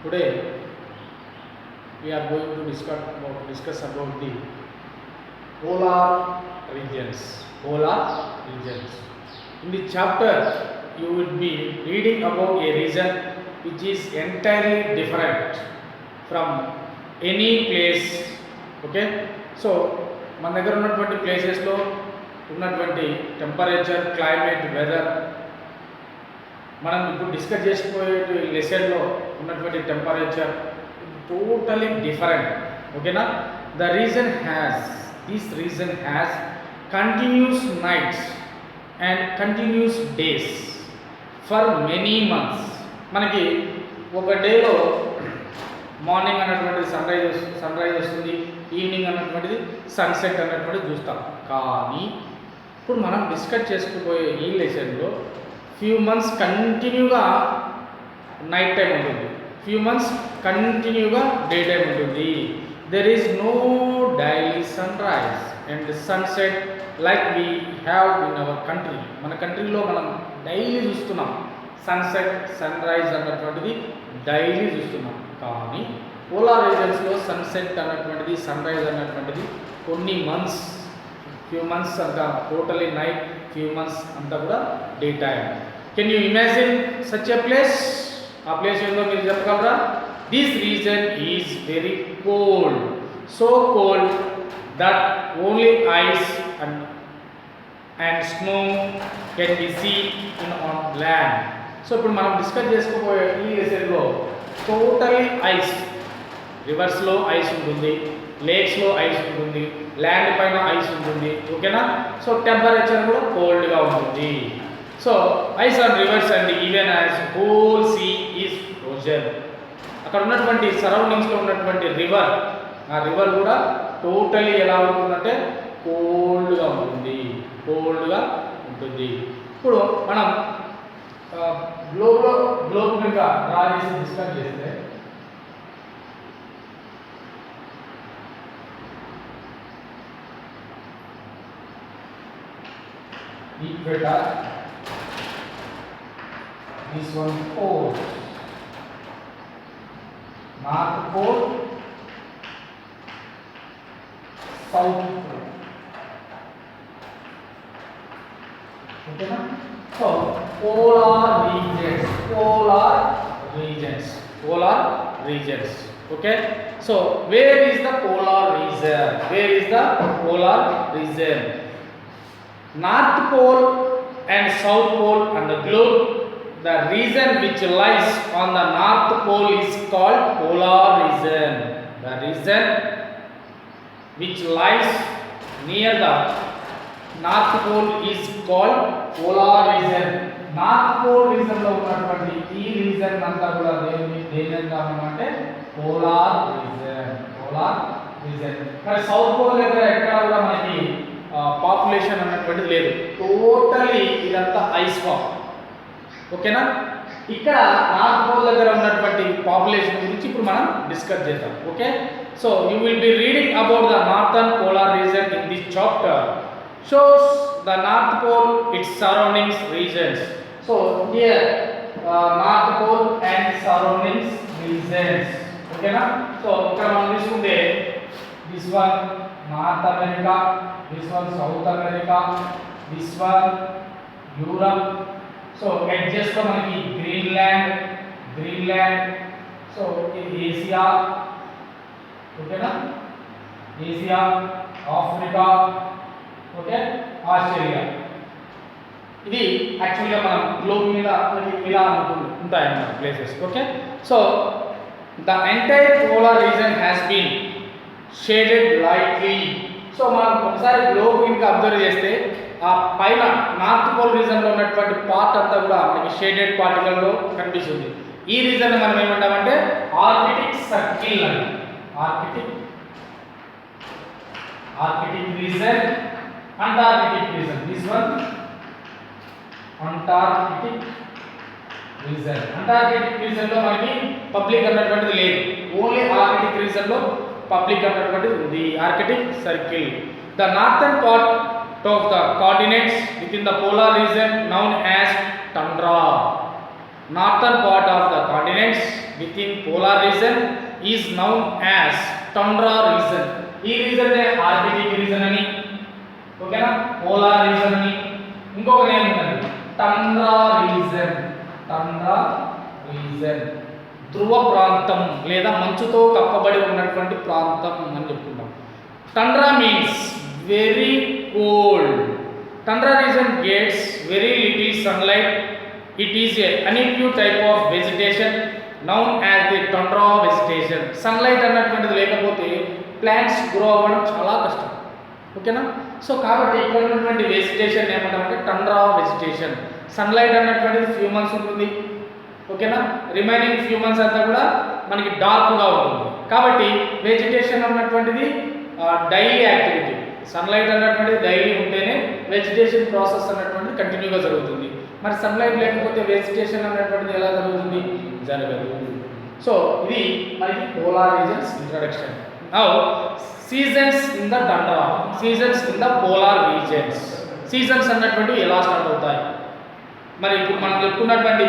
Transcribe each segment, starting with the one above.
Today we are going to discuss about the polar regions. Polar regions. In the chapter, you will be reading about a region which is entirely different from any place. Okay, so మన దగ్గర ఉన్నటువంటి ప్లేసెస్లో ఉన్నటువంటి temperature, climate, weather, మనం ఇప్పుడు discuss చేసుకోయే లెసన్లో ఉన్నటువంటి టెంపరేచర్ టోటలీ డిఫరెంట్. ఓకేనా? This region has continuous nights and continuous days for many months. మనకి ఒక డేలో మార్నింగ్ అన్నటువంటిది సన్ రైజ్ వస్తుంది, ఈవినింగ్ అన్నటువంటిది సన్సెట్ అన్నటువంటిది చూస్తాం. కానీ ఇప్పుడు మనం డిస్కస్ చేసుకోబోయే ఈ లెసన్లో ఫ్యూ మంత్స్ కంటిన్యూగా నైట్ టైం ఉంటుంది, ఫ్యూ మంత్స్ కంటిన్యూగా డే టైం ఉంటుంది. There is no daily sun rise and sunset like we have in our country. మన కంట్రీలో మనం డైలీ చూస్తున్నాం సన్సెట్, సన్ రైజ్ అన్నటువంటిది డైలీ చూస్తున్నాం. కానీ పోలార్ రీజన్స్లో సన్సెట్ అన్నటువంటిది, సన్ రైజ్ అన్నటువంటిది కొన్ని మంత్స్, ఫ్యూ మంత్స్ అంతా టోటలీ నైట్, ఫ్యూ మంత్స్ అంతా కూడా day time. Can you imagine such a place? ఆ ప్లేస్ ఏందో మీరు చెప్పగలరా? This reason is very cold, so cold that only ice and snow can be seen in on land. So ఇప్పుడు మనం discuss చేసుకోబోయే ఈ లెసన్లో టోటలీ ఐస్, రివర్స్లో ఐస్ ఉంటుంది, లేక్స్లో ఐస్ ఉంటుంది, ల్యాండ్ పైన ఐస్ ఉంటుంది. ఓకేనా? సో టెంపరేచర్ కూడా కోల్డ్గా ఉంటుంది. So ice on rivers and even as whole sea is frozen. అక్కడ ఉన్నటువంటి సరౌండింగ్స్లో ఉన్నటువంటి రివర్, ఆ రివర్ కూడా టోటలీ ఎలా ఉంటుందంటే కోల్డ్గా ఉంటుంది, కోల్డ్గా ఉంటుంది. ఇప్పుడు మనం గ్లోబ్ కనుక డ్రా చేసి డిస్కస్ చేస్తే equator, this one pole, north pole, south pole. Okay na? So polar regions. Okay, so where is the polar region? North pole and south pole and the globe, the region which lies on the north pole is called polar region. The region which lies near the north pole is called polar region. North pole region లో ఉన్నటువంటి ఈ reason అంతా కూడా దేని అంటే polar reason. మరి south pole దగ్గర ఎక్కడ కూడా మనకి పాపులేషన్ అన్నటువంటిది లేదు, టోటలీ ఇదంతా ఐస్ ఫామ్. ఓకేనా? ఇక్కడ నార్త్ పోల్ దగ్గర ఉన్నటువంటి పాపులేషన్ గురించి ఇప్పుడు మనం డిస్కస్ చేద్దాం. Okay, so you will be reading about the northern polar region in this chapter. Shows the north pole, its surroundings regions. So here north pole and surroundings regions. ఓకేనా? So ఇక్కడ మనం తీసుకుంటే this one North America, this one South America, this one Europe. So edges లో మనకి Greenland, so ఇది Asia. ఓకేనా? Asia, Africa, okay, Australia. ఇది యాక్చువల్గా మనం గ్లోబ్ మీద ఇలా ఉంటాయన్నమాట places. Okay, so the entire polar region has been shaded lightly. So మనం ఒకసారి గ్లోబ్ ఇంకా అబ్జర్వ్ చేస్తే ఆ పైన నార్త్ పోల్ రీజన్లో ఉన్నటువంటి పార్ట్ అంతా కూడా మనకి షేడెడ్ పార్టికల్లో కనిపిస్తుంది. ఈ రీజన్ మనం ఏమంటామంటే ఆర్కిటిక్ సర్కిల్ అని. Arctic reason, Antarctic reason. This one Antarctic reason లో మనకి పబ్లిక్ అన్నటువంటిది లేదు, ఓన్లీ ఆర్కిటిక్ రీజన్ లో పబ్లిక్ అన్నటువంటిది ఉంది. Arctic circle. The northern part of the continents with in the polar reason noun as tundra. northern part of the continents within polar region is known as tundra region. ఈ reason నే Arctic reason అని, ఓకేనా, polar reason అని, ఇంకొక name ఉంది tundra reason. Tundra reason ధ్రువ ప్రాంతం లేదా మంచుతో కప్పబడి ఉన్నటువంటి ప్రాంతం అని చెప్పుకుంటాం. Tundra means very cold. Tundra region gets very little sunlight. It is a unequal type of vegetation known as the tundra vegetation. Sunlight అన్నటువంటిది లేకపోతే ప్లాంట్స్ గ్రో అవ్వడం చాలా కష్టం, ఓకేనా. సో కాబట్టి ఇక్కడ ఉన్నటువంటి వెజిటేషన్ ఏమంటామంటే టండ్రా వెజిటేషన్. సన్లైట్ అన్నటువంటిది ఫ్యూ మంత్స్ ఉంటుంది, ఓకేనా. రిమైనింగ్ ఫ్యూ మంత్స్ అంతా కూడా మనకి డార్క్గా ఉంటుంది. కాబట్టి వెజిటేషన్ అన్నటువంటిది డైలీ యాక్టివిటీ. సన్లైట్ అన్నటువంటిది డైలీ ఉంటేనే వెజిటేషన్ ప్రాసెస్ అన్నటువంటిది కంటిన్యూగా జరుగుతుంది. మరి సన్లైట్ లేకపోతే వెజిటేషన్ అన్నటువంటిది ఎలా జరుగుతుంది? జరగదు. సో ఇది మనకి polar regions introduction. Now seasons in the tundra, seasons in the polar regions. Seasons అన్నటువంటివి ఎలా స్టార్ట్ అవుతాయి? మరి ఇప్పుడు మనం చెప్పుకున్నటువంటి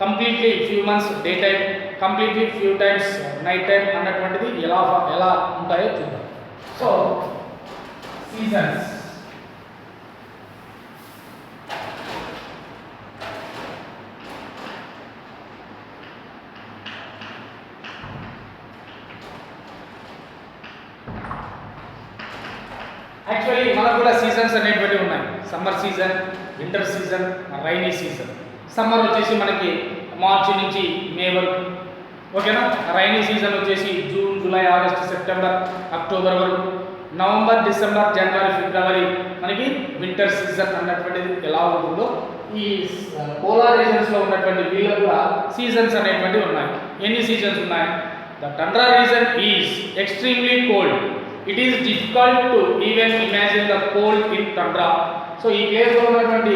completely few months day time, completely few times night time అన్నటువంటిది ఎలా ఉంటాయో చూద్దాం. So seasons. యాక్చువల్లీ మనకు కూడా సీజన్స్ అనేటువంటివి ఉన్నాయి. Summer season, winter season, rainy season. Summer వచ్చేసి మనకి మార్చి నుంచి మే వరకు, ఓకేనా. రైనీ సీజన్ వచ్చేసి June, July, August, September, October వరకు. నవంబర్, డిసెంబర్, జనవరి, ఫిబ్రవరి మనకి వింటర్ సీజన్ అన్నటువంటిది ఎలా ఉంటుందో ఈ పోలార్ రీజన్స్లో ఉన్నటువంటి వీళ్ళు కూడా సీజన్స్ అనేటువంటివి ఉన్నాయి. ఎన్ని సీజన్స్ ఉన్నాయి? The tundra reason is extremely cold. It is difficult to even imagine the cold in tundra. So ఈ ప్లేస్లో ఉన్నటువంటి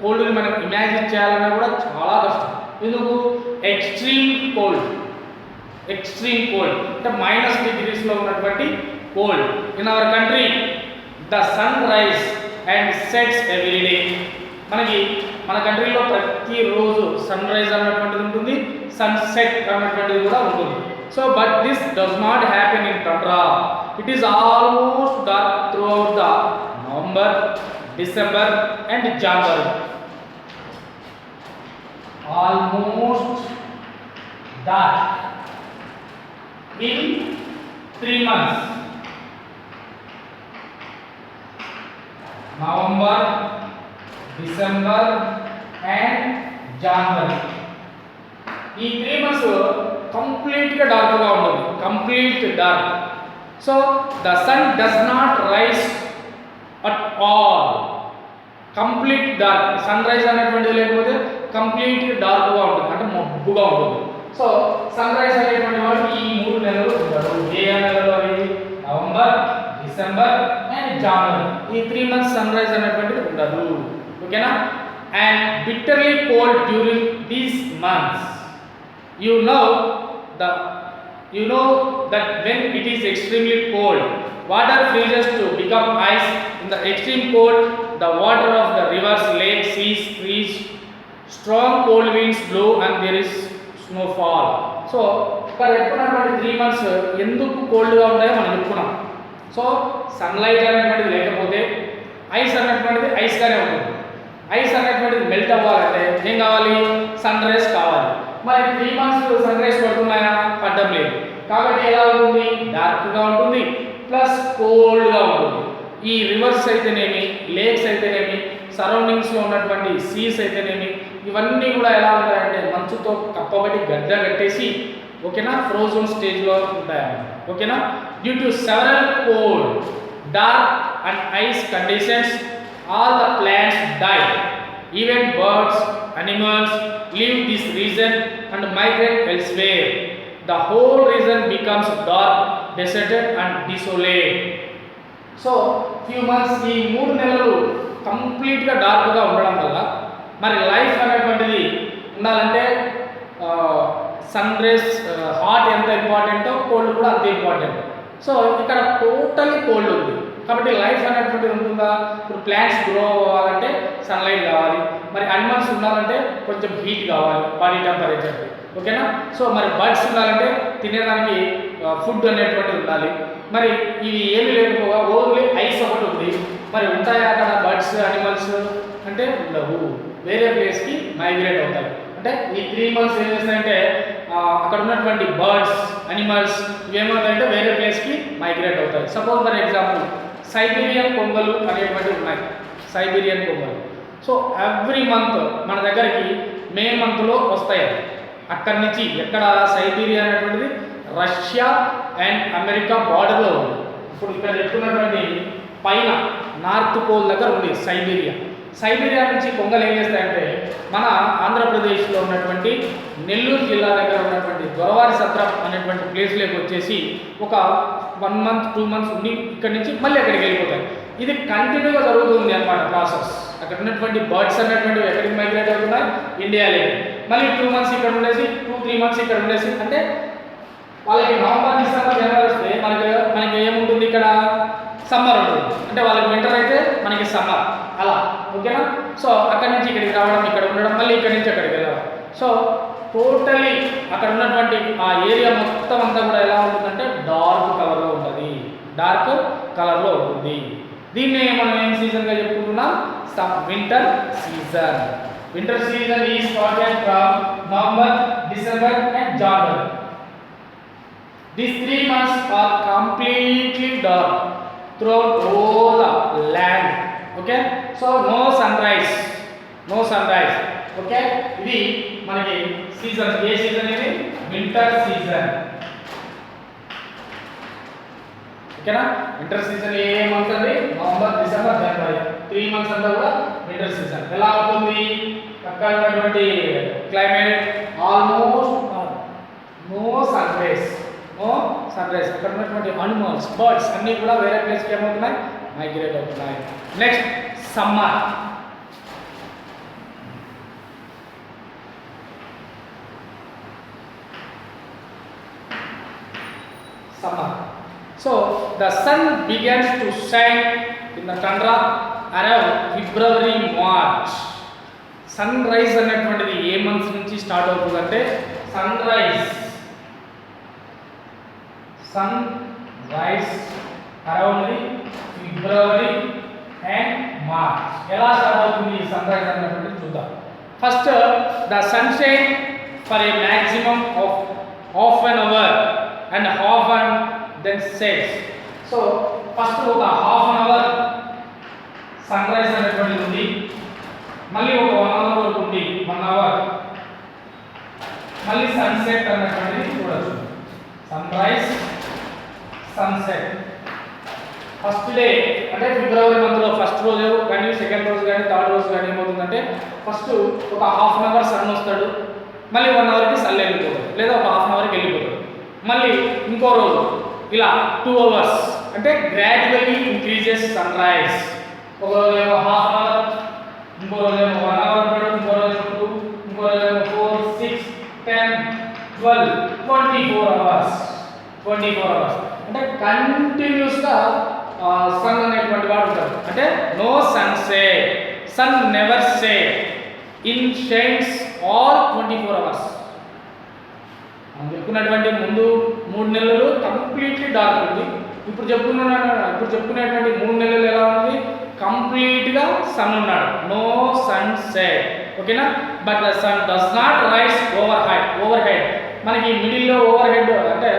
కోల్డ్ని మనం ఇమాజిన్ చేయాలన్నా కూడా చాలా కష్టం. ఎందుకు? Extreme cold. ఎక్స్ట్రీమ్ కోల్డ్ అంటే మైనస్ డిగ్రీస్లో ఉన్నటువంటి cold. In our country the sun rise and sets every day. మనకి మన కంట్రీలో ప్రతిరోజు సన్ రైజ్ అన్నటువంటిది ఉంటుంది, సన్ సెట్ అన్నటువంటిది కూడా ఉంటుంది. So but this does not happen in tundra. It is almost dark through out the November, December and January. Almost dark in 3 months. November, December and January. ఈ 3 months కంప్లీట్గా డార్క్గా ఉంటుంది, complete dark. So the sun does not rise at all. Complete dark. Sun rise అనేటువంటిది లేకపోతే complete డార్క్గా ఉంటుంది, అంటే మబ్బుగా ఉంటుంది. సో సన్ రైజ్ అనేటువంటి వాడు ఈ 3 నెలలు ఉంటాడు. ఏ నెలలో? నవంబర్, డిసెంబర్ అండ్ జనవరి. ఈ 3 months సన్ రైజ్ అనేటువంటిది ఉండదు, ఓకేనా. And bitterly cold during these months. You know that when it is extremely cold, water freezes to become ice. In the extreme cold, the water of the rivers, lakes, seas freeze. Strong cold winds blow and there is snowfall. So ఇక్కడ చెప్పుకున్నటువంటి 3 months ఎందుకు కోల్డ్గా ఉంటాయో మనం చెప్పుకున్నాం. So sunlight అనేటువంటిది లేకపోతే ice అనేటువంటిది ఐస్గానే ఉంటుంది. ఐస్ అనేటువంటిది మెల్ట్ అవ్వాలంటే ఏం కావాలి? సన్ రైజ్ కావాలి. మరి 3 months సన్ రైజ్ పడుతున్నాయా? పడ్డం లేదు. కాబట్టి ఎలా ఉంటుంది? డార్క్గా ఉంటుంది, ప్లస్ కోల్డ్గా ఉంటుంది. ఈ రివర్స్ అయితేనేమి, లేక్స్ అయితేనేమి, సరౌండింగ్స్లో ఉన్నటువంటి సీస్ అయితేనేమి, ఇవన్నీ కూడా ఎలా ఉంటాయంటే మంచుతో కప్పబడి గడ్డ కట్టేసి, ఓకేనా, ఫ్రోజన్ స్టేజ్లో ఉంటాయన్నమాట, ఓకేనా. Due to several cold, dark and ice conditions, all the plants die. Even birds, animals leave this region and migrate elsewhere. The whole region becomes dark, deserted and desolate. So few months ఈ 3 నెలలు కంప్లీట్గా డార్క్గా ఉండడం వల్ల మరి life అనేటువంటిది ఉండాలంటే sun rays, hot ఎంత ఇంపార్టెంటో కోల్డ్ కూడా అంతే ఇంపార్టెంట్. సో ఇక్కడ టోటల్లీ కోల్డ్ ఉంది. కాబట్టి లైఫ్ అనేటువంటిది ఉంటుందా? ఇప్పుడు ప్లాంట్స్ గ్రో అవ్వాలంటే సన్లైట్ కావాలి, మరి అనిమల్స్ ఉండాలంటే కొంచెం హీట్ కావాలి బాడీ టెంపరేచర్, ఓకేనా? సో మరి బర్డ్స్ ఉండాలంటే తినేదానికి ఫుడ్ అనేటువంటిది ఉండాలి. మరి ఇవి ఏమి లేకపోగా ఓన్లీ ఐస్ ఒకటి ఉంది. మరి ఉంటాయా అక్కడ బర్డ్స్ అనిమల్స్ అంటే ఉండవు, వేరే ప్లేస్కి మైగ్రేట్ అవుతాయి. అంటే ఈ 3 months ఏం చేస్తాయంటే అక్కడ ఉన్నటువంటి బర్డ్స్ అనిమల్స్ ఇవేమవుతాయంటే వేరే ప్లేస్కి మైగ్రేట్ అవుతాయి. సపోజ్ ఫర్ ఎగ్జాంపుల్ సైబీరియన్ కొంగలు అనేటువంటివి ఉన్నాయి, సైబీరియన్ కొంగలు. సో ఎవ్రీ మంత్ మన దగ్గరికి మే మంత్లో వస్తాయి. అక్కడి నుంచి ఎక్కడ సైబీరియా అనేటువంటిది రష్యా అండ్ అమెరికా బార్డర్లో ఉంది. ఇప్పుడు ఇక్కడ చెప్పుకున్నటువంటి పైన నార్త్ పోల్ దగ్గర ఉంది సైబీరియా. సైబీరియా నుంచి కొంగలు ఏం చేస్తాయంటే మన ఆంధ్రప్రదేశ్లో ఉన్నటువంటి నెల్లూరు జిల్లా దగ్గర ఉన్నటువంటి దొరవారి సత్రం అనేటువంటి ప్లేస్లోకి వచ్చేసి ఒక 1 month 2 months ఉండి ఇక్కడి నుంచి మళ్ళీ అక్కడికి వెళ్ళిపోతాయి. ఇది కంటిన్యూగా జరుగుతుంది అన్నమాట ప్రాసెస్. అక్కడ ఉన్నటువంటి బర్డ్స్ అనేటువంటివి ఎక్కడికి మైగ్రేట్ అవుతున్నాయి? ఇండియాలోకి. మళ్ళీ 2 months ఇక్కడ ఉండేసి 2-3 months ఇక్కడ ఉండేసి, అంటే వాళ్ళకి నవంబర్ డిసెంబర్ జనవరి వస్తే మనకి ఏముంటుంది ఇక్కడ? సమ్మర్ ఉంటుంది. అంటే వాళ్ళకి వింటర్ అయితే మనకి సమ్మర్, అలా, ఓకేనా? సో అక్కడి నుంచి ఇక్కడికి రావడం, ఇక్కడ ఉండడం, మళ్ళీ ఇక్కడి నుంచి అక్కడికి వెళ్ళడం. సో టోటలీ అక్కడ ఉన్నటువంటి ఆ ఏరియా మొత్తం అంతా కూడా ఎలా ఉంటుందంటే డార్క్ కలర్లో ఉంటుంది, డార్క్ కలర్లో ఉంటుంది. దీన్ని మనం ఏం సీజన్గా చెప్పుకుంటున్నాం? Winter season. Winter season is started from November, December and January. These 3 months are completely dark throughout whole land. Okay, so no sunrise, okay. ఇది మనకి సీజన్. ఏ సీజన్ ఇది? వింటర్ సీజన్, ఓకేనా? వింటర్ సీజన్ ఏ మంత్ అండి? November, December, జనవరి. 3 months అంతా కూడా winter season. ఎలా ఉంటుంది అక్కడ ఉన్నటువంటి క్లైమేట్? ఆల్మోస్ట్ నో సన్రైజ్, అక్కడ ఉన్నటువంటి అనిమల్స్ బర్డ్స్ అన్నీ కూడా వేరే ప్లేస్కి ఏమవుతున్నాయి? మైగ్రేట్ అవుతున్నాయి. Next summer. So the sun begins to shine in the tundra around February, March. Sun rise అనేటువంటిది ఏ మంత్స్ నుంచి స్టార్ట్ అవుతుందంటే sunrise around February and March. ఎలా స్టార్ట్ అవుతుంది సన్ రైజ్ అనేటువంటిది చూద్దాం. First the sunshine for a maximum of half an hour and half and then sets. So first ఒక half an hour sun rise అనేటువంటిది ఉంది, మళ్ళీ ఒక 1 hour వరకు ఉంది, 1 hour, మళ్ళీ సన్సెట్ అనేటువంటిది చూడొచ్చు. Sun rise, sunset. First day అంటే ఫిబ్రవరి మంత్లో ఫస్ట్ రోజు కానీ సెకండ్ రోజు కానీ థర్డ్ రోజు కానీ ఏమవుతుందంటే ఫస్ట్ ఒక హాఫ్ అన్ అవర్ సన్ వస్తాడు, మళ్ళీ 1 hourకి సన్ వెళ్ళిపోతాడు, లేదా ఒక హాఫ్ అన్ అవర్కి వెళ్ళిపోతాడు. మళ్ళీ ఇంకో రోజు ఇలా 2 hours అంటే గ్రాడ్యువల్లీ ఇంక్రీజెస్ సన్ రైజ్. ఒక రోజు ఏమో హాఫ్ అన్ అవర్, ఇంకో రోజు ఏమో 1 hour ఉంటాడు, ఇంకో రోజు 2, ఇంకో రోజు ఏమో 4, 6, 10, 12, 24 hours. 24 hours అంటే కంటిన్యూస్గా సన్ అనేటువంటి వాడు ఉంటాడు. అంటే no sunset, sun never set, in shines all 24 hours. మనం చెప్పుకున్నటువంటి ముందు 3 నెలలు కంప్లీట్లీ డార్క్ ఉంది. ఇప్పుడు చెప్పుకునేటువంటి 3 నెలలు ఎలా ఉంది? కంప్లీట్గా సన్ ఉన్నాడు, నో సన్ సెట్, ఓకేనా? But the sun does not rise over head. మనకి మిడిల్లో ఓవర్ హెడ్ అంటే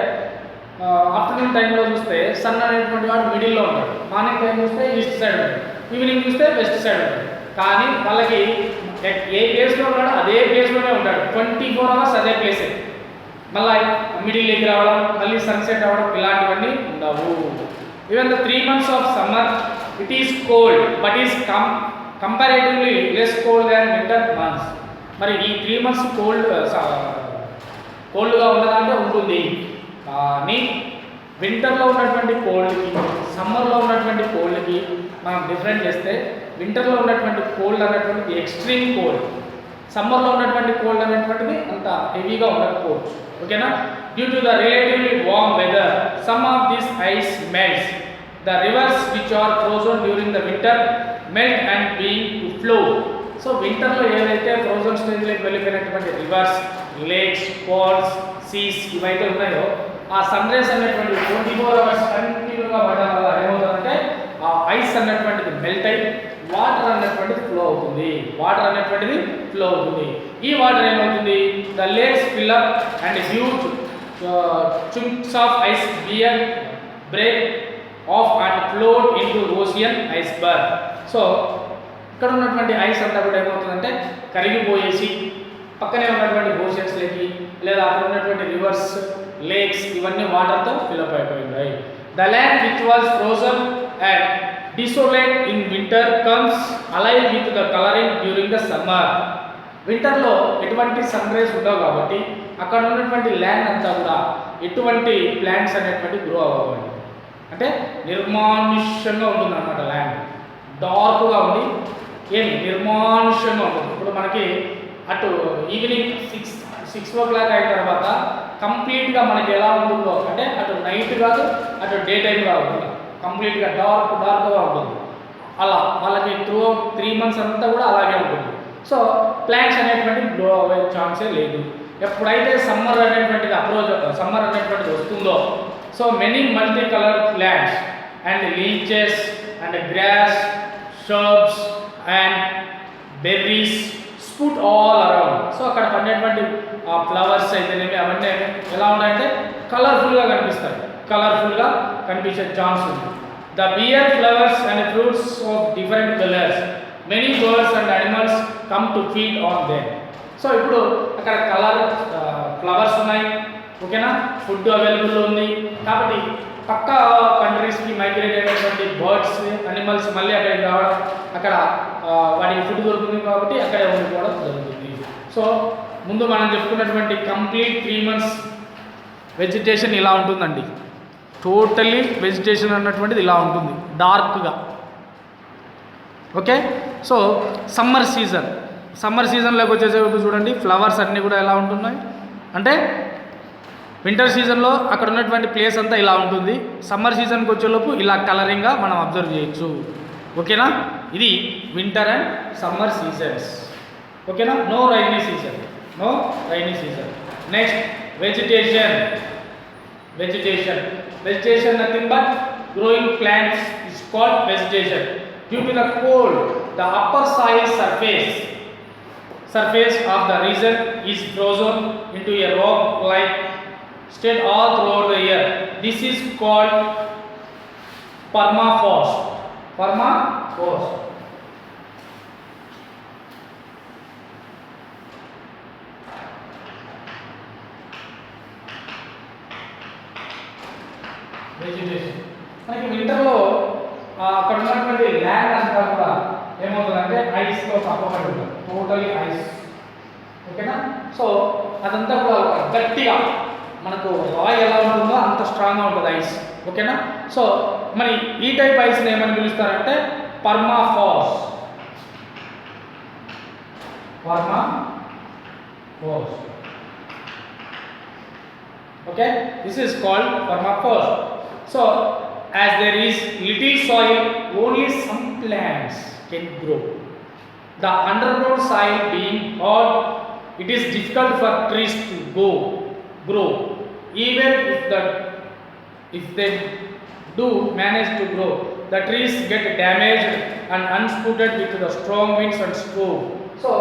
ఆఫ్టర్నూన్ టైంలో చూస్తే సన్ అనేటువంటి వాడు మిడిల్లో ఉంటాడు, మార్నింగ్ టైం చూస్తే ఈస్ట్ సైడ్ ఉంటాడు, ఈవినింగ్ చూస్తే వెస్ట్ సైడ్ ఉంటాడు. కానీ వాళ్ళకి ఏ ప్లేస్లో ఉన్నాడో అదే ప్లేస్లోనే ఉంటాడు, 24 hours అదే ప్లేసే. మళ్ళీ మిడిల్లోకి రావడం, మళ్ళీ సన్సెట్ అవ్వడం, ఇలాంటివన్నీ ఉండవు. Even the 3 months of summer it is cold but is comparatively less cold than winter months. మరి ఈ 3 months కోల్డ్గా ఉన్నదంటే ఉంటుంది, కానీ వింటర్లో ఉన్నటువంటి కోల్డ్కి సమ్మర్లో ఉన్నటువంటి కోల్డ్కి మనం డిఫరెంట్ చేస్తే వింటర్లో ఉన్నటువంటి కోల్డ్ అనేటువంటిది ఎక్స్ట్రీమ్ కోల్డ్, సమ్మర్లో ఉన్నటువంటి కోల్డ్ అనేటువంటిది అంత హెవీగా ఉండకపోవచ్చు, ఓకేనా? Due to the relatively warm weather some of this ice melts, The rivers which are frozen during the winter melt and being to flow. So వింటర్లో ఏదైతే ఫ్రోజన్ స్టేజ్లోకి వెళ్ళిపోయినటువంటి రివర్స్, లేక్స్, పాల్స్, సీస్ ఇవైతే ఉన్నాయో ఆ సన్ రేస్ అనేటువంటి 24 hours కంటిన్యూగా పడడం వల్ల ఏమవుతుందంటే ఆ ఐస్ అన్నటువంటిది మెల్ట్ అయి వాటర్ అన్నటువంటిది ఫ్లో అవుతుంది. ఈ వాటర్ ఏమవుతుంది, the lakes fill up and huge chunks of ice break off and float into ocean iceberg. So ఇక్కడ ఉన్నటువంటి ఐస్ అంతా కూడా ఏమవుతుందంటే కరిగిపోయేసి పక్కనే ఉన్నటువంటి ఓషన్స్లోకి లేదా అక్కడ ఉన్నటువంటి రివర్స్, లేక్స్ ఇవన్నీ వాటర్తో ఫిల్అప్ అయిపోయి. The land which was frozen and desolate in winter comes alive with the colouring during the summer. వింటర్లో ఎటువంటి సన్ రేస్ ఉండవు కాబట్టి అక్కడ ఉన్నటువంటి ల్యాండ్ అంతా కూడా ఎటువంటి ప్లాంట్స్ అనేటువంటి గ్రో అవ్వండి, అంటే నిర్మానుష్యంగా ఉంటుంది అన్నమాట. ల్యాండ్ డార్క్గా ఉండి నిర్మానుష్యంగా ఉంటుంది. ఇప్పుడు మనకి అటు ఈవినింగ్ 6 o'clock అయిన తర్వాత కంప్లీట్గా మనకి ఎలా ఉంటుందో, అంటే అటు నైట్ కాదు అటు డే టైం కాదు, కంప్లీట్గా డార్క్గా ఉంటుంది. అలా వాళ్ళకి త్రూ 3 months అంతా కూడా అలాగే ఉంటుంది. సో ప్లాంట్స్ అనేటువంటి గ్రో అయ్యే ఛాన్సే లేదు. ఎప్పుడైతే సమ్మర్ అనేటువంటిది వస్తుందో, so many multi colour plants and leeches and grass, shrubs and berries sprout all around. So అక్కడ పండేటువంటి ఫ్లవర్స్ అయితేనేమి అవన్నీ ఎలా ఉంటాయంటే కలర్ఫుల్గా కనిపించే ఛాన్స్ ఉంది. The bear flowers and fruits of different colours, many birds and animals come to feed on them. So ఇప్పుడు అక్కడ ఫ్లవర్స్ ఉన్నాయి, ఓకేనా, ఫుడ్ అవైలబుల్ ఉంది కాబట్టి పక్క కంట్రీస్కి మైగ్రేట్ అయినటువంటి బర్డ్స్, అనిమల్స్ మళ్ళీ అక్కడికి రావడం, అక్కడ వాటికి ఫుడ్ దొరుకుతుంది కాబట్టి అక్కడే ఉండిపోవడం జరుగుతుంది. సో ముందు మనం చెప్పుకున్నటువంటి కంప్లీట్ 3 months వెజిటేషన్ ఇలా ఉంటుందండి. టోటల్లీ వెజిటేషన్ అన్నటువంటిది ఇలా ఉంటుంది డార్క్గా. ఓకే, సో సమ్మర్ సీజన్లోకి వచ్చేసేపు చూడండి ఫ్లవర్స్ అన్నీ కూడా ఎలా ఉంటున్నాయి అంటే వింటర్ సీజన్లో అక్కడ ఉన్నటువంటి ప్లేస్ అంతా ఇలా ఉంటుంది. సమ్మర్ సీజన్కి వచ్చేలోపు ఇలా కలరింగ్గా మనం అబ్జర్వ్ చేయొచ్చు. ఓకేనా, ఇది వింటర్ అండ్ సమ్మర్ సీజన్స్. ఓకేనా, no rainy season. Next vegetation nothing but growing plants is called vegetation. Due to the cold, the upper soil surface of the region is frozen into a rock-like state all throughout the year. This is called permafrost. Vegetation మనకి వింటర్లో అక్కడ ఉన్నటువంటి land అంతా కూడా ఏమవుతుందంటే ఐస్తో కప్పబడి ఉంటుంది, totally ice. ఓకేనా, సో అదంతా కూడా గట్టిగా మనకు రాయ్ ఎలా ఉంటుందో అంత స్ట్రాంగ్గా ఉంటుంది ఐస్. ఓకేనా, సో మరి ఈ టైప్ ఐస్ని ఏమని పిలుస్తారంటే permafrost. Okay, this is called permafrost. So as there is little soil, only some plants can grow. The underground soil being hard, it is difficult for trees to grow. Even if they do manage to grow, the trees get damaged and unsupported with the strong winds and storm. So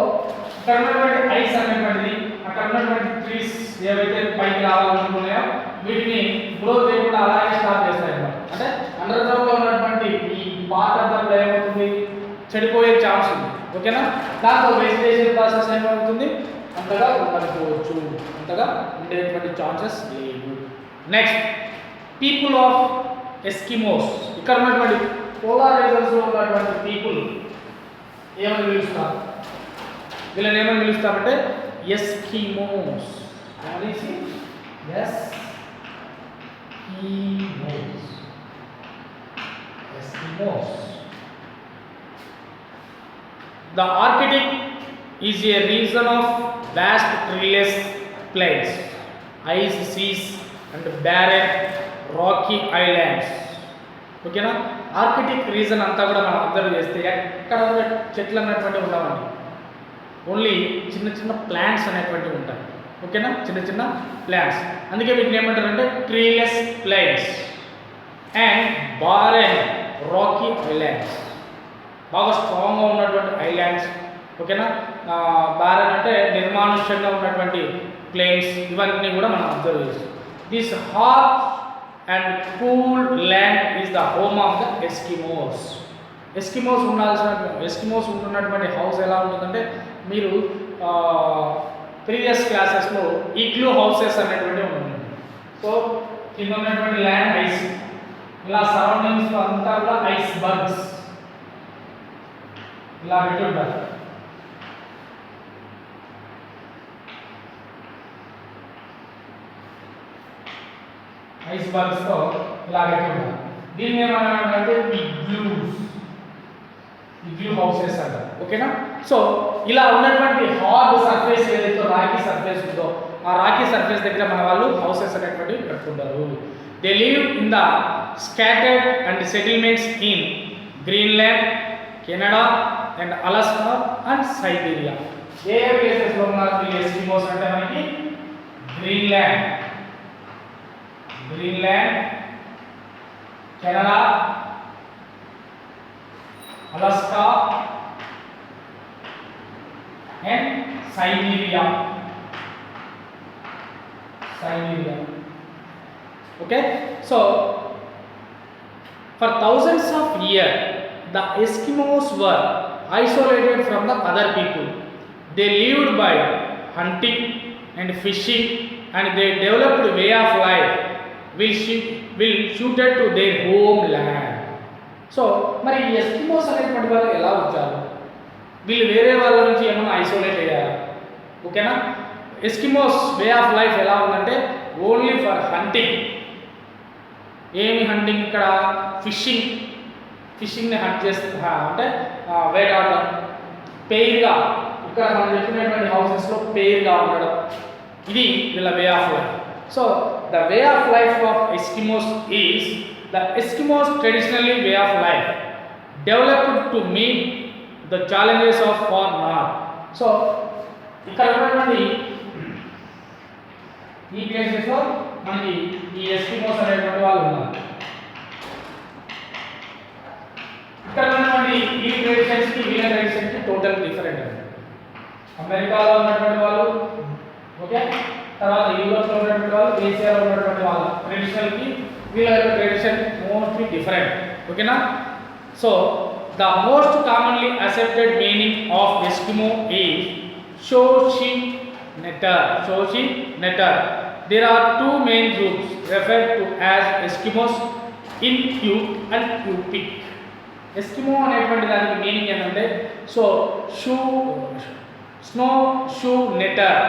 ఇక్కడ ఉన్నటువంటి ice అనేటువంటిది అక్కడ ఉన్నటువంటి trees ఏవైతే పైకి రావాలనుకున్నాయో వీటిని growth చేయకుండా అలాగే స్టాప్ చేస్తాయి అన్నమాట. అంటే అండర్ గ్రౌండ్లో ఉన్నటువంటి ఈ పార్ట్ అంతా కూడా ఏమవుతుంది, చెడిపోయే ఛాన్స్ ఉంది. ఓకేనా, దాంతో వెజిటేషన్ ప్రాసెస్ ఏమవుతుంది, అంతగా ఉండకపోవచ్చు, అంతగా ఉండేటువంటి ఛాన్సెస్ లేవు. Next people of Eskimos. ఇక్కడ ఉన్నటువంటి పోలార్ రీజన్స్లో ఉన్నటువంటి పీపుల్ ఏమని పిలుస్తారు, వీళ్ళని ఏమని పిలుస్తామంటే Eskimos. The Arctic is a region of vast treeless plains, ice seas and barren rocky islands. ఓకేనా. ఆర్కిటిక్ రీజన్ అంతా కూడా మనం అబ్జర్వ్ చేస్తే ఎక్కడ కూడా చెట్లు అనేటువంటివి ఉండవండి, ఓన్లీ చిన్న చిన్న ప్లాంట్స్ అనేటువంటివి ఉంటాయి. ఓకేనా, చిన్న చిన్న ప్లాంట్స్. అందుకే వీటిని ఏమంటారంటే treeless plants and barren rocky islands. బాగా స్ట్రాంగ్గా ఉన్నటువంటి ఐలాండ్స్. ఓకేనా, బారెన్ అంటే నిర్మానుష్యంగా ఉన్నటువంటి ప్లేన్స్, ఇవన్నీ కూడా మనం అబ్జర్వ్ చేస్తాం. This hot and cool land is the home of the Eskimos. Eskimos ఉంటున్నటువంటి హౌస్ ఎలా ఉంటుందంటే, మీరు ప్రీవియస్ క్లాసెస్లో ఇగ్లూ హౌసెస్ అనేటువంటి ఉంటుంది. సో కింద ఉన్నటువంటి ల్యాండ్ ఐస్, ఇలా సరౌండింగ్స్ అంతా కూడా ఐస్ బర్గ్స్ ఇలా పెట్టి ఉంటారు. ఐస్ బర్గ్స్తో ఇలా పెట్టి ఉంటారు. దీన్ని ఏమన్నారంటే ఇగ్లూ హౌసెస్ అంటారు. ఓకేనా. సో ఇలా ఉన్నటువంటి హార్డ్ సర్ఫేస్ ఏదైతే రాకీ సర్ఫేస్ ఉందో, ఆ రాకీ సర్ఫేస్ దగ్గర మన వాళ్ళు హౌసెస్ అనేటువంటివి కట్టుకుంటారు. They live in the scattered and settlements in Greenland, Canada and Alaska and Siberia. ఏ ప్లేసెస్లో ఉన్నారు ఈ ఎస్కిమోస్ అంటే మనకి Greenland, Canada, Alaska and Siberia. Okay, so for thousands of years the Eskimos were isolated from the other people. They lived by hunting and fishing, and they developed way of life will suited to their homeland. So మరి Eskimos అనేటువంటి వాళ్ళు ఎలా వచ్చారు? వీళ్ళు వేరే వాళ్ళ నుంచి ఏమైనా ఐసోలేట్ అయ్యారా? ఓకేనా. ఎస్కిమోస్ వే ఆఫ్ లైఫ్ ఎలా ఉందంటే ఓన్లీ ఫర్ హంటింగ్. ఏమి హంటింగ్? ఇక్కడ ఫిషింగ్ని హంట్ చేస్తే అంటే వేటాడడం, పెయిర్గా, ఇక్కడ మనం చెప్పినటువంటి హౌసెస్లో పెయిర్గా ఉండడం, ఇది వీళ్ళ way of life. So the way of life of Eskimos is the Eskimos traditionally way of life developed to meet the challenges of far north. So ఇక్కడ ఉన్నటువంటి ఈ ప్లేసెస్ లో మనకి ఈ ఎస్కిమోస్ అనేటువంటి వాళ్ళు ఉన్నారు. ఇక్కడ ఉన్నటువంటి ఈ ట్రెడిషన్స్ కి వీళ్ళ ట్రెడిషన్స్ కి టోటల్ డిఫరెంట్ అండి. అమెరికాలో ఉన్నటువంటి వాళ్ళు, ఓకే, తర్వాత యూరోప్ లో ఉన్నటువంటి వాళ్ళు, ఏషియాలో ఉన్నటువంటి వాళ్ళ ట్రెడిషనల్ కి వీళ్ళ ట్రెడిషన్ మోస్ట్లీ డిఫరెంట్. ఓకేనా. So the most commonly accepted meaning of Eskimo is Shoshi-netter. There are two main groups referred to as Eskimos, Inuit and Yupik. Eskimo అనేటువంటి దానికి మీనింగ్ ఏంటంటే స్నో షూ నెటర్,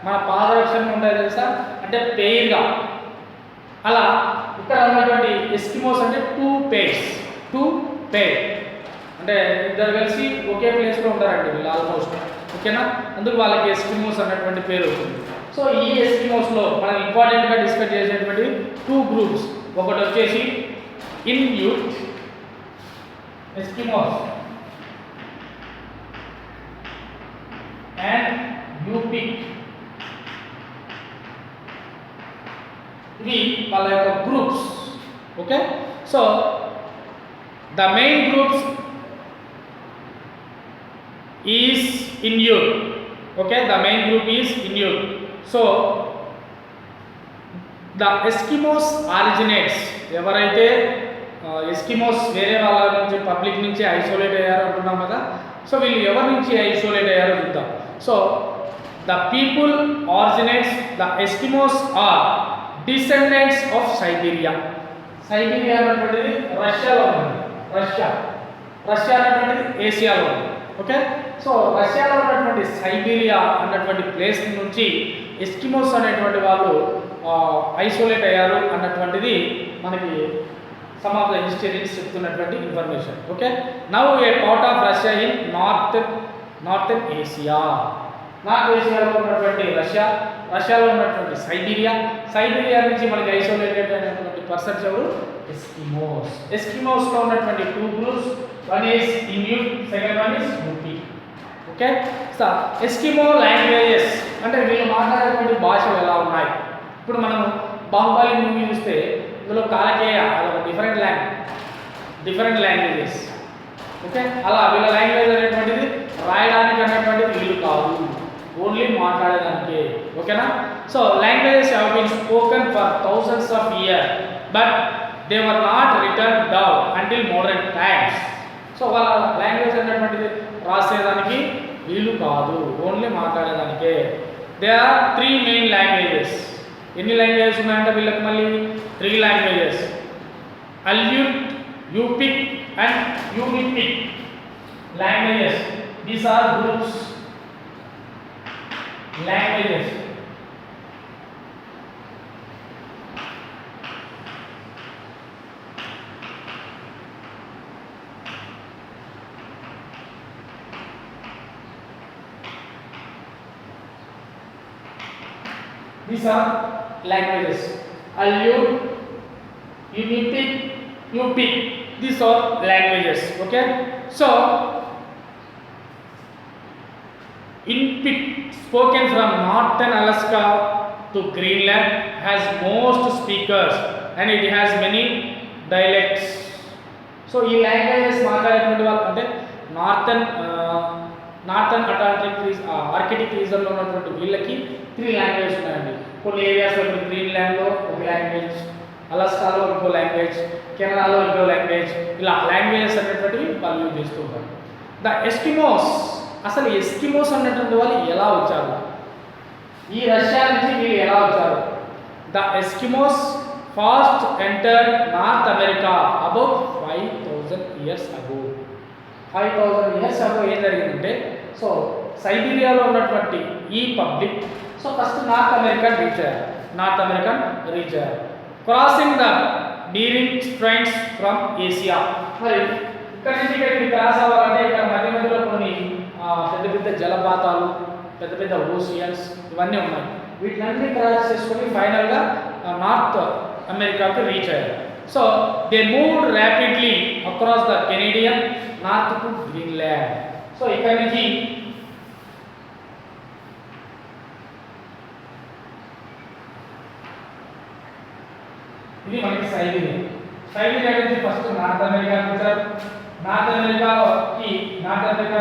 మన పాదరక్షణ ఉంటాయి తెలుసా, అంటే పెయిర్గా. అలా ఇక్కడ ఉన్నటువంటి ఎస్కిమోస్ అంటే టూ పెయిర్ అంటే ఇద్దరు కలిసి ఒకే ప్లేస్లో ఉంటారండి వీళ్ళు ఆల్మోస్ట్. ఓకేనా. అందుకు వాళ్ళకి ఎస్కిమోస్ అన్నటువంటి పేరు అవుతుంది. సో ఈ ఎస్కిమోస్లో మనం ఇంపార్టెంట్గా డిస్కస్ చేసేటువంటి టూ గ్రూప్స్, ఒకటి వచ్చేసి ఇన్యూట్ ఎస్కిమోస్ అండ్ యూపిక్. ఇవి వాళ్ళ యొక్క groups. Okay. So the main groups is Inuit. Okay, the main group is Inuit. So the Eskimos originates, ఎవరైతే ఎస్కిమోస్ వేరే వాళ్ళ నుంచి పబ్లిక్ నుంచి ఐసోలేట్ అయ్యారో అంటున్నాం కదా. సో వీళ్ళు ఎవరి నుంచి ఐసోలేట్ అయ్యారో చూద్దాం. So the people originates, the Eskimos are descendants of Siberia. Siberia అనేటువంటిది రష్యాలో ఉంది. రష్యా అనేటువంటిది ఏషియాలో ఉంది. ఓకే. సో రష్యాలో ఉన్నటువంటి సైబీరియా అన్నటువంటి ప్లేస్ నుంచి ఎస్కిమోస్ అనేటువంటి వాళ్ళు ఐసోలేట్ అయ్యారు అన్నటువంటిది మనకి సమ్ ఆఫ్ ద హిస్టరీస్ చెప్తున్నటువంటి information. Okay. Now a part of Russia in northern Asia. North ఏషియాలో ఉన్నటువంటి రష్యా రష్యాలో ఉన్నటువంటి సైబీరియా నుంచి మనకి ఐసోలేటెడ్ అయినటువంటి పర్సన్స్ ఎవరు, ఎస్కిమోస్లో ఉన్నటువంటి 2 groups, one is Inuit, second one is UP. Okay, so Eskimo languages అంటే వీళ్ళు మాట్లాడేటువంటి భాషలు ఎలా ఉన్నాయి. ఇప్పుడు మనం బాహుబలి మూవీ చూస్తే ఇందులో కాలకేయ అదొక డిఫరెంట్ లాంగ్వేజెస్. ఓకే, అలా వీళ్ళ లాంగ్వేజ్ అనేటువంటిది రాయడానికి అనేటువంటిది వీళ్ళు కాదు, ఓన్లీ మాట్లాడేదానికి. ఓకేనా, so languages have been spoken for thousands of year but they were not written down until modern times. So వాళ్ళ లాంగ్వేజ్ అనేటువంటిది రాసేదానికి వీళ్ళు కాదు, ఓన్లీ మాట్లాడేదానికే. They are 3 main languages. ఎన్ని లాంగ్వేజెస్ ఉన్నాయంటే వీళ్ళకి మళ్ళీ 3 languages, Aleut, Yupik and Inupik languages. These are groups languages. These are languages. Aleut, Unipic, Yupik. These are languages. Okay. So, Inpik, spoken from northern Alaska to Greenland, has most speakers and it has many dialects. So, ఈ languages మాట్లాడేటువంటి వాళ్ళు అంటే northern Arctic రీజన్లో ఉన్నటువంటి వీళ్ళకి 3 languages ఉన్నాయండి. కొన్ని ఏరియాస్లో ఇప్పుడు గ్రీన్లాండ్లో ఒక లాంగ్వేజ్, అలాస్కాలో ఇంకో లాంగ్వేజ్, కెనడాలో ఇంకో లాంగ్వేజ్, ఇలా లాంగ్వేజెస్ అనేటువంటివి వాళ్ళు యూజ్ చేస్తూ ఉంటారు. ద ఎస్కిమోస్, అసలు ఎస్కిమోస్ అనేటువంటి వాళ్ళు ఎలా వచ్చారు, ఈ రష్యా నుంచి వీళ్ళు ఎలా వచ్చారు? The Eskimos first entered north America about 5000 years ago. 5000 years ago ఏం జరిగిందంటే, సో సైబీరియాలో ఉన్నటువంటి ఈ public so first North American reach అయ్యారు, crossing the Bering Straits from Asia. మరి ఇక్కడ నుంచి ఇక్కడికి క్రాస్ అవ్వాలంటే ఇక్కడ మధ్యలో కొన్ని పెద్ద పెద్ద జలపాతాలు, పెద్ద పెద్ద ఓషియన్స్ ఇవన్నీ ఉన్నాయి. వీటినన్నీ క్రాస్ చేసుకొని ఫైనల్గా నార్త్ అమెరికాకి రీచ్ అయ్యారు. So they moved rapidly across the Canadian north to Greenland. So ఇక్కడ నుంచి ఇది మనకి సైబీరియా నుంచి ఫస్ట్ నార్త్ అమెరికా వచ్చారు. నార్త్ అమెరికా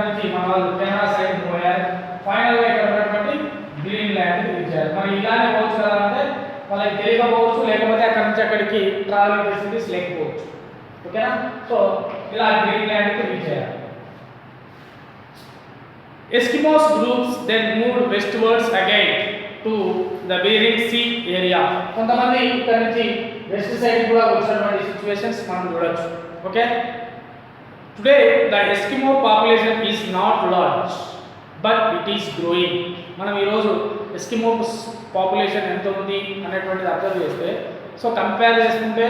నుంచి మన వాళ్ళు కెనడా సైడ్ పోయారు. ఫైనల్గా ఇక్కడ ఉన్నటువంటి గ్రీన్లాండ్ రీచారు. మరి ఇలానే పోవచ్చు కదా అంటే వాళ్ళకి తెలియకపోవచ్చు, లేకపోతే అక్కడ నుంచి అక్కడికి ట్రావెలింగ్ ఫెసిలిటీస్ లేకపోవచ్చు. ఓకేనా, సో ఇలా గ్రీన్లాండ్కి రీచ్ అయ్యారు. Eskimos groups then moved westwards again to the Bering Sea area. కొంతమంది ఇక్కడ నుంచి వెస్ట్ సైడ్ కూడా వచ్చినటువంటి సిచ్యువేషన్స్ మనం చూడొచ్చు. Okay, today the Eskimo population is not large but it is growing. మనం ఈరోజు ఎస్కిమోస్ పాపులేషన్ ఎంత ఉంది అనేటువంటిది అబ్జర్వ్ చేస్తే, సో కంపేర్ చేసుకుంటే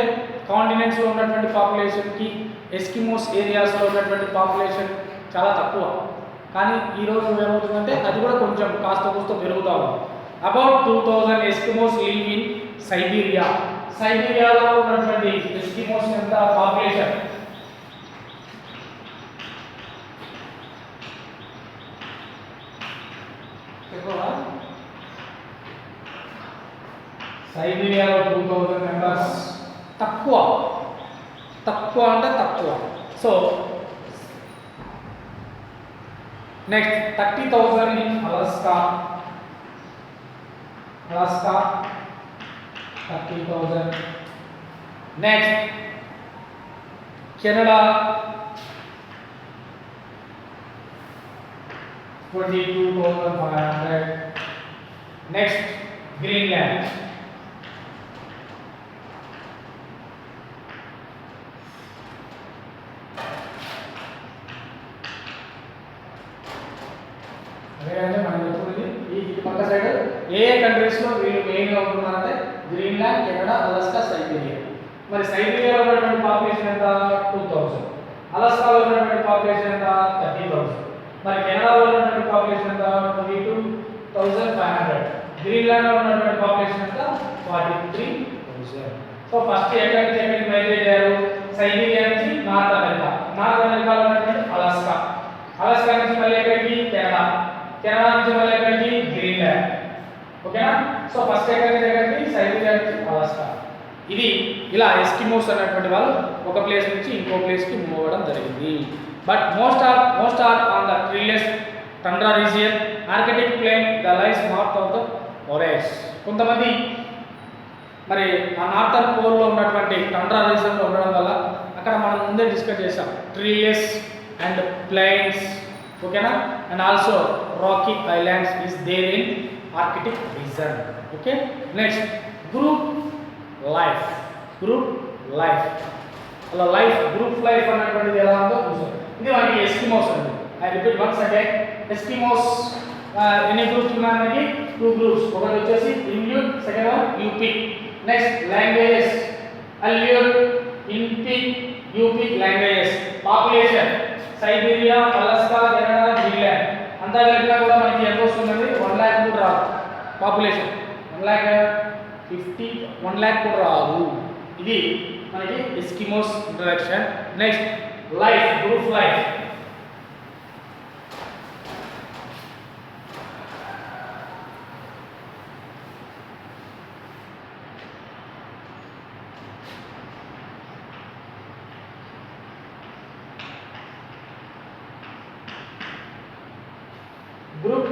కాంటినెంట్స్లో ఉన్నటువంటి పాపులేషన్కి ఎస్కిమోస్ ఏరియాస్లో ఉన్నటువంటి పాపులేషన్ చాలా తక్కువ. కానీ ఈరోజు ఏమవుతుందంటే అది కూడా కొంచెం కాస్త పెరుగుతూ ఉంది. అబౌట్ 2000 ఎస్కిమోస్ లివ్ ఇన్ సైబీరియాలో ఉన్నటువంటి ఎస్కిమోస్ ఎంత పాపులేషన్, సైబీరియాలో 2000 మెంబర్స్. తక్కువ అంటే తక్కువ. So next 30,000 in Alaska 30,000. Next Canada 22,500. Next Greenland అదేంటే మనం చెప్పుకుంది ఈ పక్క సైడ్ ఏ కంట్రీస్లో వీళ్ళు మెయిన్గా ఉంటున్నారంటే గ్రీన్లాండ్, కెనడా, అలాస్కా, సైబీరియా. మరి సైబీరియాలో ఉన్నటువంటి పాపులేషన్ ఎంత 2000, అలాస్కాలో ఉన్నటువంటి పాపులేషన్ ఎంత 30,000, మరి కెనడాలో ఉన్నటువంటి పాపులేషన్ ఎంత 22,500. గ్రీన్లాండ్లో ఉన్నటువంటి పాపులేషన్ ఎంత 43,000. సో ఫస్ట్ ఎక్కడి నుంచి ఎక్కడికి మైగ్రేట్ అయ్యారు? సైబీరియా నుంచి నార్త్ అమెరికా, నార్త్ అమెరికాలో ఉన్నటువంటి అలాస్కా, అలాస్కా నుంచి మళ్ళీ ఎక్కడికి? కెనడా, కెనడా నుంచి మళ్ళీ ఎక్కడికి? గ్రీన్లాండ్. ఓకేనా? సో ఫస్ట్ ఎక్కడి నుంచి ఎక్కడికి? సైబీరియా నుంచి అలాస్కా. ఇది ఇలా ఎస్కిమోస్ అనేటువంటి వాళ్ళు ఒక ప్లేస్ నుంచి ఇంకో ప్లేస్కి మూవ్ అవ్వడం జరిగింది. But most are on the treeless tundra region, Arctic plain the lies north of the forest. కొంతమంది మరి ఆ నార్థన్ పోల్లో ఉన్నటువంటి టండ్రా రీజియన్లో ఉండడం వల్ల అక్కడ మనం ముందే డిస్కస్ చేసాం ట్రీలెస్ అండ్ ప్లైన్స్. ఓకేనా? And also rocky islands is there in Arctic region. Okay, next group life. Group life అలా లైఫ్ గ్రూప్ లైఫ్ అనేటువంటిది ఎలా ఉందో చూసాం. ఇది మనకి ఎస్కిమోస్ అండి. I repeat once again, Eskimos ఎన్ని గ్రూప్స్ ఉన్నాయి మనకి? 2 గ్రూప్స్. ఒకటి వచ్చేసి Inuit, second one Yupik. Next languages Aleut, Inupik, Yupik languages. Population Siberia, Alaska, Canada, Greenland అంతా కలిపినా కూడా మనకి ఎంత వస్తుందండి? 1 lakh కూడా రాదు పాపులేషన్. 1 lakh కూడా రాదు. ఇది మనకి Eskimos introduction. Next life, group life. Group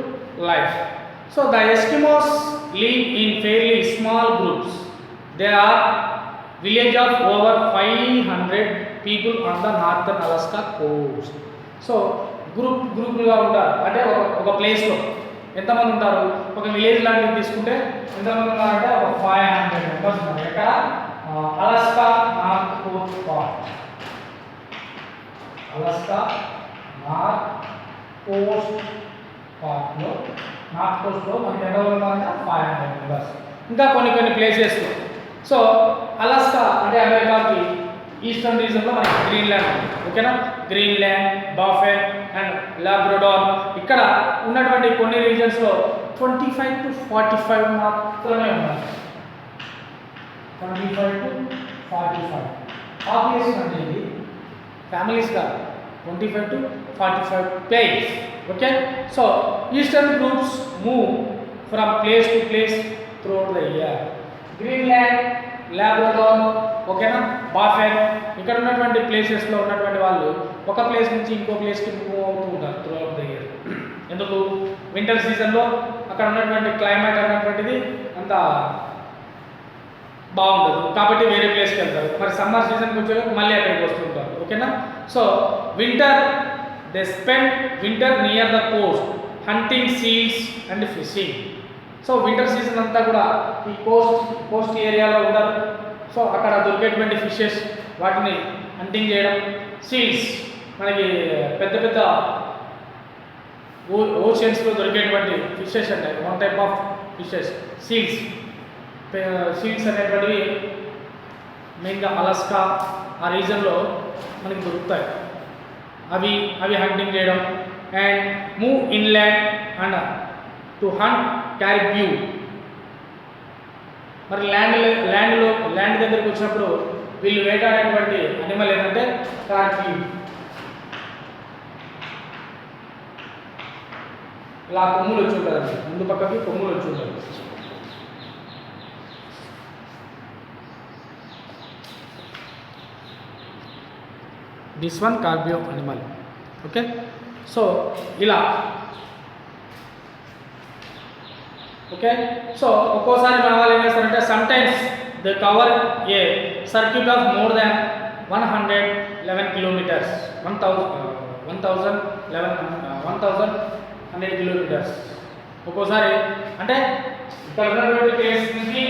life. So the Eskimos live in fairly small groups. They are village of over 500 people on the northern Alaska coast. So గ్రూప్గా ఉంటారు. అంటే ఒక ప్లేస్లో ఎంతమంది ఉంటారు? ఒక విలేజ్ లాంటిది తీసుకుంటే ఎంతమంది ఉన్నారంటే ఒక 500 మెంబర్స్ ఉన్నారు. ఎక్కడ? Alaska north Coast part. Alaska north Coast పార్ట్లో, నార్త్ కోస్ట్లో మనకి ఎంత ఉన్నారంటే 500 మెంబర్స్. ఇంకా కొన్ని ప్లేసెస్లో. సో అలాస్కా అంటే అమెరికాకి ఈస్టర్న్ రీజన్లో మనకి గ్రీన్లాండ్ ఉంది. ఓకేనా? Greenland, Baffin and Labrador. ఇక్కడ ఉన్నటువంటి కొన్ని రీజన్స్లో 25 to 45 మాత్రమే ఉన్నాయి. 25 to 45 పాపులేషన్ అంటే ఇది ఫ్యామిలీస్ కాదు, 25 to 45 pairs. Okay, so eastern groups move from place to place throughout the year. Greenland, Labrador, ఓకేనా, బాఫెన్, ఇక్కడ ఉన్నటువంటి ప్లేసెస్లో ఉన్నటువంటి వాళ్ళు ఒక ప్లేస్ నుంచి ఇంకో ప్లేస్కి మూవ్ అవుతూ ఉంటారు త్రూ అవుట్ ద ఇయర్. ఎందుకు? వింటర్ సీజన్లో అక్కడ ఉన్నటువంటి క్లైమేట్ అనేటువంటిది అంత బాగుండదు కాబట్టి వేరే ప్లేస్కి వెళ్తారు. మరి సమ్మర్ సీజన్కి వచ్చేలోపు మళ్ళీ అక్కడికి వస్తుంటారు. ఓకేనా? So winter they spend winter near the coast hunting seals and fishing. So winter season అంతా కూడా ఈ కోస్ట్ ఏరియాలో ఉంటారు. సో అక్కడ దొరికేటువంటి ఫిషెస్ వాటిని హంటింగ్ చేయడం, సీల్స్ మనకి పెద్ద పెద్ద ఓషన్స్లో దొరికేటువంటి ఫిషెస్ అంటే one type of fishes seals. Seals అనేటువంటివి మెయిన్గా అలాస్కా ఆ రీజన్లో మనకి దొరుకుతాయి. అవి హంటింగ్ చేయడం and move inland and to hunt caribou. మరి ల్యాండ్ దగ్గరికి వచ్చినప్పుడు వీళ్ళు వేటాడేటువంటి అనిమల్ ఏంటంటే క్యారిబ్యూ. ఇలా కొమ్ములు వచ్చి ఉంటారండి, ముందు పక్కకి కొమ్ములు వచ్చి ఉంటారు. This one caribou animal. Okay, so ఇలా ఓకే. సో ఒక్కోసారి మన వాళ్ళు ఏం చేస్తారంటే sometimes they cover a circuit of more than 111 kilometres, 1100 kilometres. ఒక్కోసారి అంటే ఇక్కడ ఉన్నటువంటి ప్లేస్ నుంచి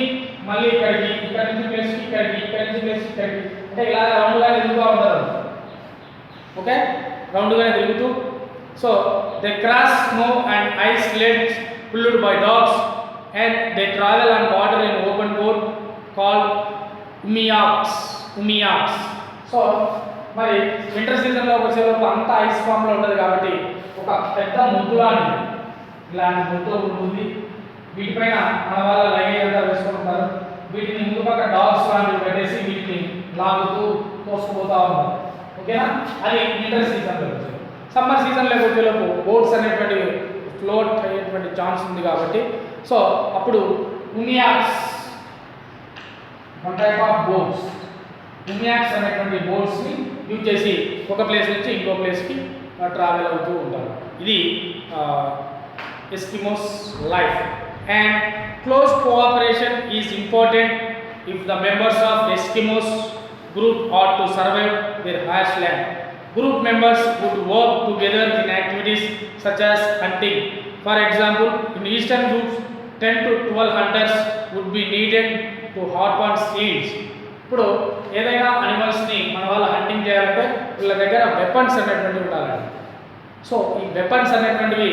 మళ్ళీ ఇక్కడికి, ఇక్కడ నుంచి ప్లేస్కి ఇక్కడికి, ఇక్కడ నుంచి ప్లేస్కి ఇక్కడికి, అంటే ఇలా రౌండ్గా తిరుగుతూ ఉంటారు. ఓకే, రౌండ్గానే తిరుగుతూ. So they cross snow and ice sleds pulled by dogs and they travel on water in open boat called umiaks. So మరి వింటర్ సీజన్లో వచ్చేలోపు అంతా ఐస్ ఫామ్లో ఉంటుంది కాబట్టి ఒక పెద్ద ముద్దు లాంటిది, ఇలాంటి ముద్దు ఉంటుంది. వీటిపైన మన వాళ్ళ లగేజ్ అంతా వేసుకుంటారు. వీటిని ముందు పక్క డాగ్స్ లాంటివి పెట్టేసి వీటిని లాగుతూ తోసుకుపోతూ ఉంటారు. ఓకేనా? అది వింటర్ సీజన్లో వచ్చేది. సమ్మర్ సీజన్లో వచ్చేలోపు బోట్స్ అనేటువంటివి ఫ్లోట్ అయ్యేటువంటి ఛాన్స్ ఉంది కాబట్టి సో అప్పుడు umiaks one type of boats, umiaks అనేటువంటి బోట్స్ని యూజ్ చేసి ఒక ప్లేస్ నుంచి ఇంకో ప్లేస్కి ట్రావెల్ అవుతూ ఉంటారు. ఇది Eskimos life. And close cooperation is important if the members of Eskimos group ought to survive their harsh land. Group members would work together in activities such as hunting. For example, in eastern groups, 10 to 12 hunters would be needed to harpoon seals. ఇప్పుడు ఏదైనా అనిమల్స్ని మన వాళ్ళు hunting చేయాలంటే వీళ్ళ దగ్గర weapons అనేటువంటివి ఉండాలండి. So ఈ వెపన్స్ అనేటువంటివి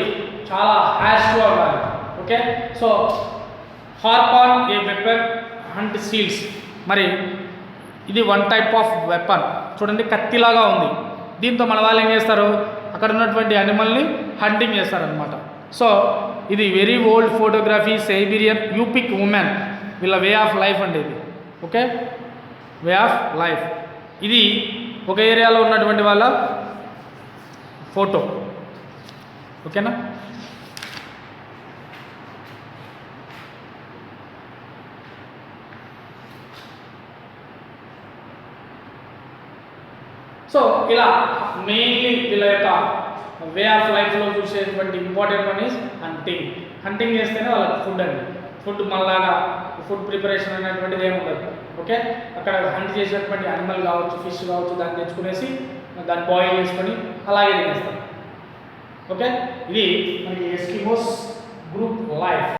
చాలా హ్యాష్గా ఉండాలి. Okay, so హార్పాన్ a weapon, hunt seals. మరి ఇది వన్ టైప్ ఆఫ్ వెపన్. చూడండి కత్తిలాగా ఉంది. దీంతో మన వాళ్ళు ఏం చేస్తారు, అక్కడ ఉన్నటువంటి అనిమల్ని హంటింగ్ చేస్తారనమాట. సో ఇది very old photography, Siberian Yupik women వీళ్ళ వే ఆఫ్ లైఫ్ అండి ఇది. Okay, way of life. ఇది ఒక ఏరియాలో ఉన్నటువంటి వాళ్ళ ఫోటో. ఓకేనా? సో ఇలా మెయిన్లీ వీళ్ళ యొక్క వే ఆఫ్ లైఫ్లో చూసేటువంటి important one is hunting. Hunting చేస్తేనే వాళ్ళకి ఫుడ్ అండి. ఫుడ్ మనలాగా ఫుడ్ ప్రిపరేషన్ అనేటువంటిది ఏమి ఉండదు. ఓకే, అక్కడ హంట్ చేసేటువంటి అనిమల్ కావచ్చు, ఫిష్ కావచ్చు, దాన్ని తెచ్చుకునేసి దాన్ని బాయిల్ చేసుకొని అలాగే తినేస్తాం. ఓకే, ఇది మనకి ఎస్కిమోస్ గ్రూప్ లైఫ్.